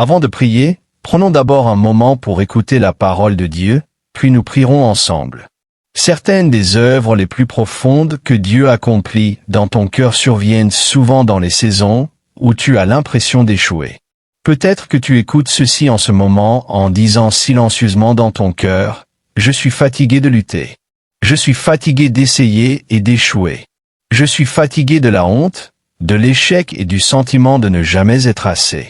Avant de prier, prenons d'abord un moment pour écouter la parole de Dieu, puis nous prierons ensemble. Certaines des œuvres les plus profondes que Dieu accomplit dans ton cœur surviennent souvent dans les saisons où tu as l'impression d'échouer. Peut-être que tu écoutes ceci en ce moment en disant silencieusement dans ton cœur, « Je suis fatigué de lutter. Je suis fatigué d'essayer et d'échouer. Je suis fatigué de la honte, de l'échec et du sentiment de ne jamais être assez. »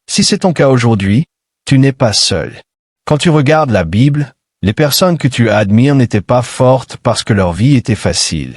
Si c'est ton cas aujourd'hui, tu n'es pas seul. Quand tu regardes la Bible, les personnes que tu admires n'étaient pas fortes parce que leur vie était facile.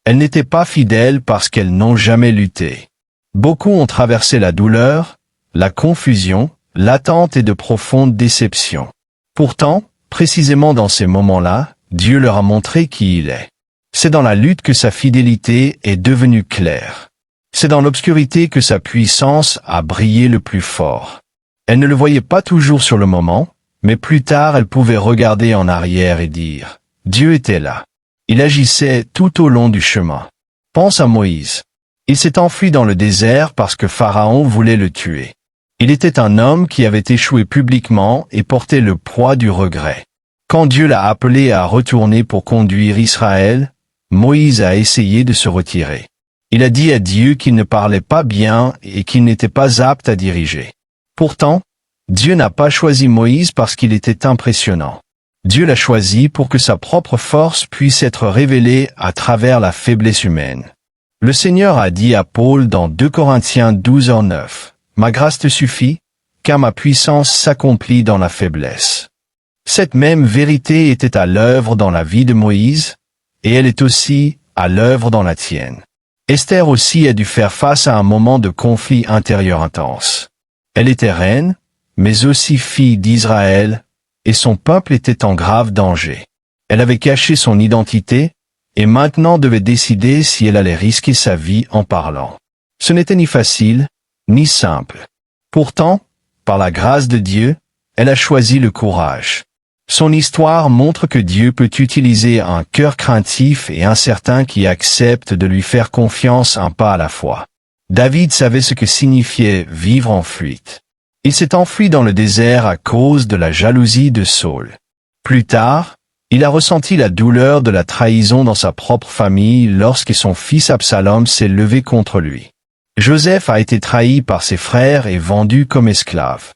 Elles n'étaient pas fidèles parce qu'elles n'ont jamais lutté. Beaucoup ont traversé la douleur, la confusion, l'attente et de profondes déceptions. Pourtant, précisément dans ces moments-là, Dieu leur a montré qui il est. C'est dans la lutte que sa fidélité est devenue claire. C'est dans l'obscurité que sa puissance a brillé le plus fort. Elle ne le voyait pas toujours sur le moment, mais plus tard elle pouvait regarder en arrière et dire « Dieu était là. Il agissait tout au long du chemin. » Pense à Moïse. Il s'est enfui dans le désert parce que Pharaon voulait le tuer. Il était un homme qui avait échoué publiquement et portait le poids du regret. Quand Dieu l'a appelé à retourner pour conduire Israël, Moïse a essayé de se retirer. Il a dit à Dieu qu'il ne parlait pas bien et qu'il n'était pas apte à diriger. Pourtant, Dieu n'a pas choisi Moïse parce qu'il était impressionnant. Dieu l'a choisi pour que sa propre force puisse être révélée à travers la faiblesse humaine. Le Seigneur a dit à Paul dans 2 Corinthiens 12:9, « Ma grâce te suffit, car ma puissance s'accomplit dans la faiblesse. » Cette même vérité était à l'œuvre dans la vie de Moïse, et elle est aussi à l'œuvre dans la tienne. Esther aussi a dû faire face à un moment de conflit intérieur intense. Elle était reine, mais aussi fille d'Israël, et son peuple était en grave danger. Elle avait caché son identité, et maintenant devait décider si elle allait risquer sa vie en parlant. Ce n'était ni facile, ni simple. Pourtant, par la grâce de Dieu, elle a choisi le courage. Son histoire montre que Dieu peut utiliser un cœur craintif et incertain qui accepte de lui faire confiance un pas à la fois. David savait ce que signifiait vivre en fuite. Il s'est enfui dans le désert à cause de la jalousie de Saül. Plus tard, il a ressenti la douleur de la trahison dans sa propre famille lorsque son fils Absalom s'est levé contre lui. Joseph a été trahi par ses frères et vendu comme esclave.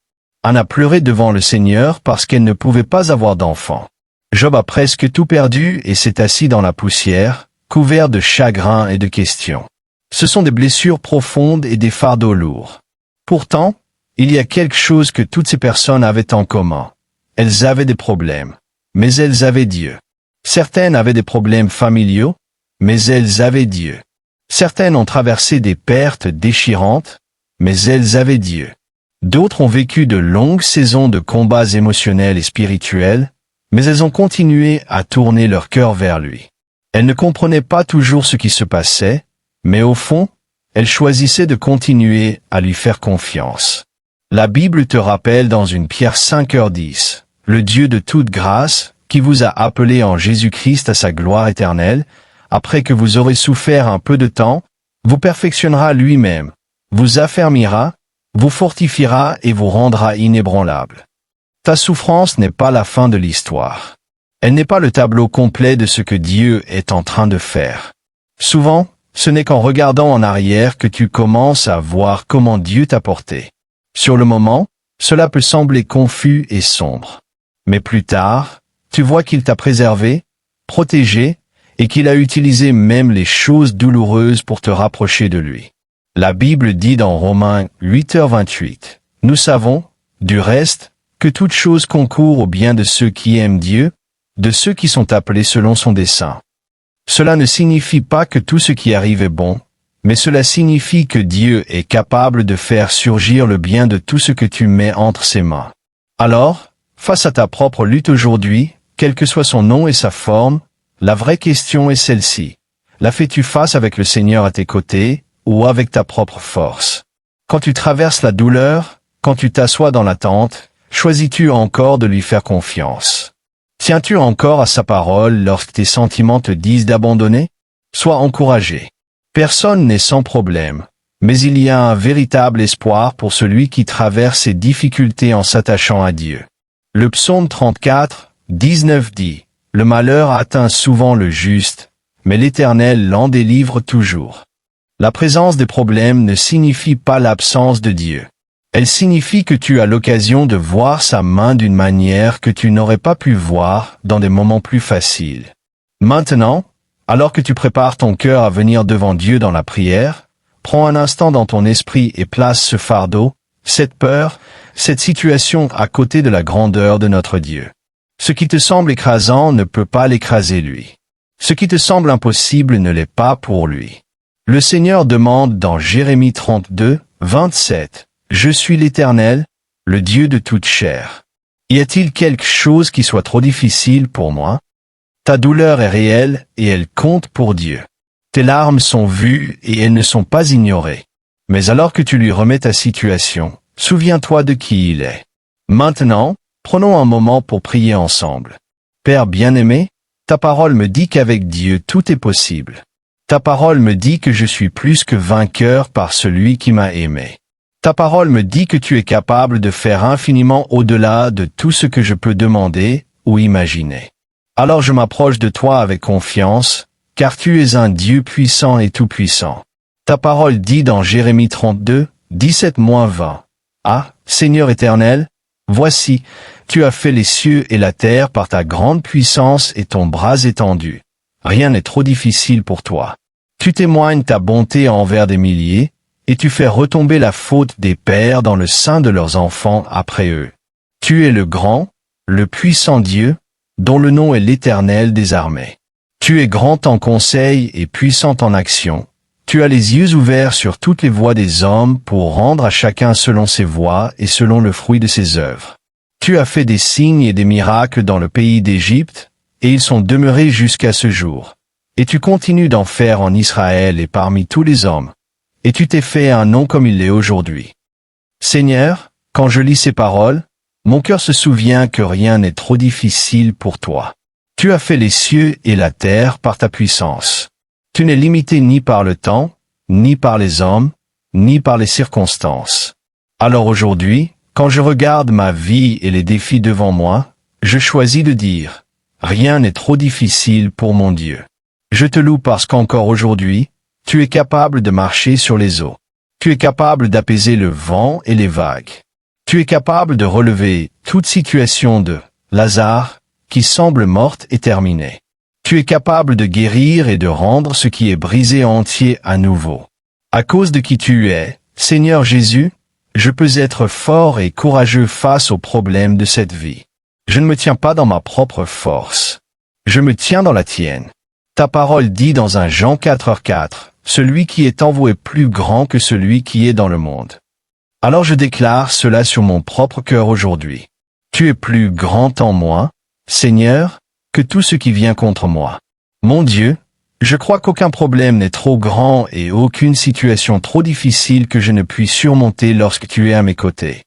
Anne a pleuré devant le Seigneur parce qu'elle ne pouvait pas avoir d'enfant. Job a presque tout perdu et s'est assis dans la poussière, couvert de chagrin et de questions. Ce sont des blessures profondes et des fardeaux lourds. Pourtant, il y a quelque chose que toutes ces personnes avaient en commun. Elles avaient des problèmes, mais elles avaient Dieu. Certaines avaient des problèmes familiaux, mais elles avaient Dieu. Certaines ont traversé des pertes déchirantes, mais elles avaient Dieu. D'autres ont vécu de longues saisons de combats émotionnels et spirituels, mais elles ont continué à tourner leur cœur vers lui. Elles ne comprenaient pas toujours ce qui se passait, mais au fond, elles choisissaient de continuer à lui faire confiance. La Bible te rappelle dans 1 Pierre 5:10, « Le Dieu de toute grâce, qui vous a appelé en Jésus-Christ à sa gloire éternelle, après que vous aurez souffert un peu de temps, vous perfectionnera lui-même, vous affermira, vous fortifiera et vous rendra inébranlable. » Ta souffrance n'est pas la fin de l'histoire. Elle n'est pas le tableau complet de ce que Dieu est en train de faire. Souvent, ce n'est qu'en regardant en arrière que tu commences à voir comment Dieu t'a porté. Sur le moment, cela peut sembler confus et sombre. Mais plus tard, tu vois qu'il t'a préservé, protégé, et qu'il a utilisé même les choses douloureuses pour te rapprocher de lui. La Bible dit dans Romains 8:28, « Nous savons, du reste, que toute chose concourt au bien de ceux qui aiment Dieu, de ceux qui sont appelés selon son dessein. » Cela ne signifie pas que tout ce qui arrive est bon, mais cela signifie que Dieu est capable de faire surgir le bien de tout ce que tu mets entre ses mains. Alors, face à ta propre lutte aujourd'hui, quel que soit son nom et sa forme, la vraie question est celle-ci. La fais-tu face avec le Seigneur à tes côtés, ou avec ta propre force? Quand tu traverses la douleur, quand tu t'assois dans l'attente, choisis-tu encore de lui faire confiance? Tiens-tu encore à sa parole lorsque tes sentiments te disent d'abandonner? Sois encouragé. Personne n'est sans problème, Mais il y a un véritable espoir pour celui qui traverse ses difficultés en s'attachant à Dieu. Le psaume 34, 19 dit, « Le malheur atteint souvent le juste, mais l'Éternel l'en délivre toujours. » La présence des problèmes ne signifie pas l'absence de Dieu. Elle signifie que tu as l'occasion de voir sa main d'une manière que tu n'aurais pas pu voir dans des moments plus faciles. Maintenant, alors que tu prépares ton cœur à venir devant Dieu dans la prière, prends un instant dans ton esprit et place ce fardeau, cette peur, cette situation à côté de la grandeur de notre Dieu. Ce qui te semble écrasant ne peut pas l'écraser lui. Ce qui te semble impossible ne l'est pas pour lui. Le Seigneur demande dans Jérémie 32, 27, « Je suis l'Éternel, le Dieu de toute chair. Y a-t-il quelque chose qui soit trop difficile pour moi? Ta douleur est réelle et elle compte pour Dieu. Tes larmes sont vues et elles ne sont pas ignorées. Mais alors que tu lui remets ta situation, souviens-toi de qui il est. Maintenant, prenons un moment pour prier ensemble. Père bien-aimé, ta parole me dit qu'avec Dieu tout est possible. Ta parole me dit que je suis plus que vainqueur par celui qui m'a aimé. Ta parole me dit que tu es capable de faire infiniment au-delà de tout ce que je peux demander ou imaginer. Alors je m'approche de toi avec confiance, car tu es un Dieu puissant et tout-puissant. Ta parole dit dans Jérémie 32, 17-20, « Ah, Seigneur éternel, voici, tu as fait les cieux et la terre par ta grande puissance et ton bras étendu. Rien n'est trop difficile pour toi. Tu témoignes ta bonté envers des milliers, et tu fais retomber la faute des pères dans le sein de leurs enfants après eux. Tu es le grand, le puissant Dieu, dont le nom est l'Éternel des armées. Tu es grand en conseil et puissant en action. Tu as les yeux ouverts sur toutes les voies des hommes pour rendre à chacun selon ses voies et selon le fruit de ses œuvres. Tu as fait des signes et des miracles dans le pays d'Égypte, et ils sont demeurés jusqu'à ce jour. Et tu continues d'en faire en Israël et parmi tous les hommes. Et tu t'es fait un nom comme il l'est aujourd'hui. Seigneur, quand je lis ces paroles, mon cœur se souvient que rien n'est trop difficile pour toi. Tu as fait les cieux et la terre par ta puissance. Tu n'es limité ni par le temps, ni par les hommes, ni par les circonstances. Alors aujourd'hui, quand je regarde ma vie et les défis devant moi, je choisis de dire, rien n'est trop difficile pour mon Dieu. Je te loue parce qu'encore aujourd'hui, tu es capable de marcher sur les eaux. Tu es capable d'apaiser le vent et les vagues. Tu es capable de relever toute situation de Lazare, qui semble morte et terminée. Tu es capable de guérir et de rendre ce qui est brisé entier à nouveau. À cause de qui tu es, Seigneur Jésus, je peux être fort et courageux face aux problèmes de cette vie. Je ne me tiens pas dans ma propre force. Je me tiens dans la tienne. Ta parole dit dans 1 Jean 4,4, « Celui qui est en vous est plus grand que celui qui est dans le monde. » Alors je déclare cela sur mon propre cœur aujourd'hui. Tu es plus grand en moi, Seigneur, que tout ce qui vient contre moi. Mon Dieu, je crois qu'aucun problème n'est trop grand et aucune situation trop difficile que je ne puis surmonter lorsque tu es à mes côtés.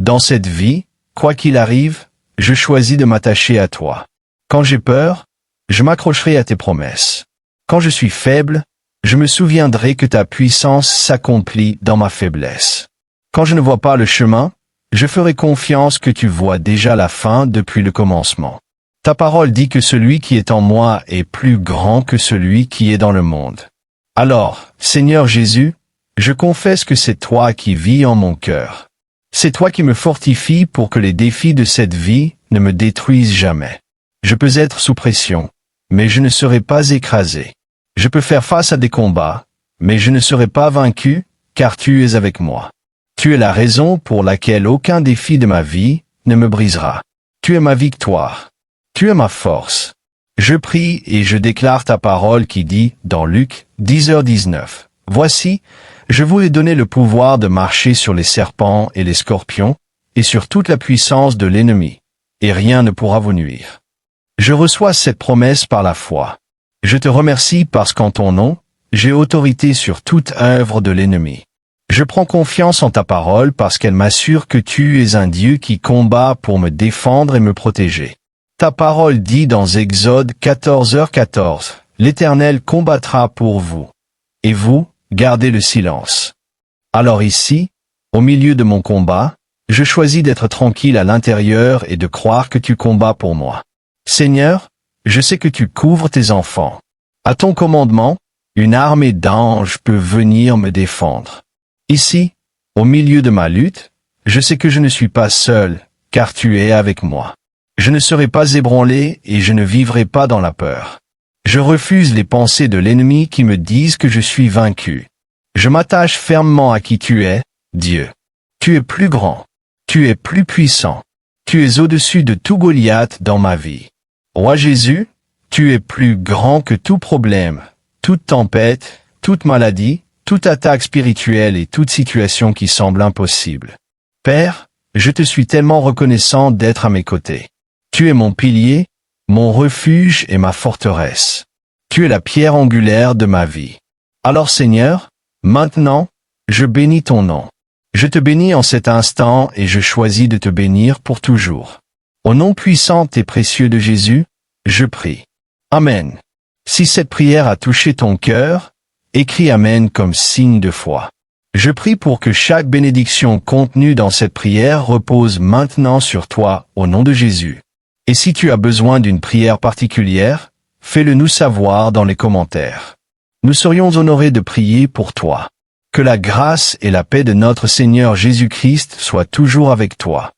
Dans cette vie, quoi qu'il arrive, je choisis de m'attacher à toi. Quand j'ai peur, je m'accrocherai à tes promesses. Quand je suis faible, je me souviendrai que ta puissance s'accomplit dans ma faiblesse. Quand je ne vois pas le chemin, je ferai confiance que tu vois déjà la fin depuis le commencement. Ta parole dit que celui qui est en moi est plus grand que celui qui est dans le monde. Alors, Seigneur Jésus, je confesse que c'est toi qui vis en mon cœur. C'est toi qui me fortifie pour que les défis de cette vie ne me détruisent jamais. Je peux être sous pression, mais je ne serai pas écrasé. Je peux faire face à des combats, mais je ne serai pas vaincu, car tu es avec moi. Tu es la raison pour laquelle aucun défi de ma vie ne me brisera. Tu es ma victoire. Tu es ma force. Je prie et je déclare ta parole qui dit, dans Luc 10h19, « Voici, je vous ai donné le pouvoir de marcher sur les serpents et les scorpions, et sur toute la puissance de l'ennemi, et rien ne pourra vous nuire. » Je reçois cette promesse par la foi. Je te remercie parce qu'en ton nom, j'ai autorité sur toute œuvre de l'ennemi. Je prends confiance en ta parole parce qu'elle m'assure que tu es un Dieu qui combat pour me défendre et me protéger. Ta parole dit dans Exode 14h14, « L'Éternel combattra pour vous, et vous, gardez le silence. » Alors ici, au milieu de mon combat, je choisis d'être tranquille à l'intérieur et de croire que tu combats pour moi. Seigneur, je sais que tu couvres tes enfants. À ton commandement, une armée d'anges peut venir me défendre. Ici, au milieu de ma lutte, je sais que je ne suis pas seul, car tu es avec moi. Je ne serai pas ébranlé et je ne vivrai pas dans la peur. Je refuse les pensées de l'ennemi qui me disent que je suis vaincu. Je m'attache fermement à qui tu es, Dieu. Tu es plus grand. Tu es plus puissant. Tu es au-dessus de tout Goliath dans ma vie. Roi Jésus, tu es plus grand que tout problème, toute tempête, toute maladie, toute attaque spirituelle et toute situation qui semble impossible. Père, je te suis tellement reconnaissant d'être à mes côtés. Tu es mon pilier, mon refuge et ma forteresse. Tu es la pierre angulaire de ma vie. Alors Seigneur, maintenant, je bénis ton nom. Je te bénis en cet instant et je choisis de te bénir pour toujours. Au nom puissant et précieux de Jésus, je prie. Amen. Si cette prière a touché ton cœur, écris Amen comme signe de foi. Je prie pour que chaque bénédiction contenue dans cette prière repose maintenant sur toi, au nom de Jésus. Et si tu as besoin d'une prière particulière, fais-le nous savoir dans les commentaires. Nous serions honorés de prier pour toi. Que la grâce et la paix de notre Seigneur Jésus-Christ soient toujours avec toi.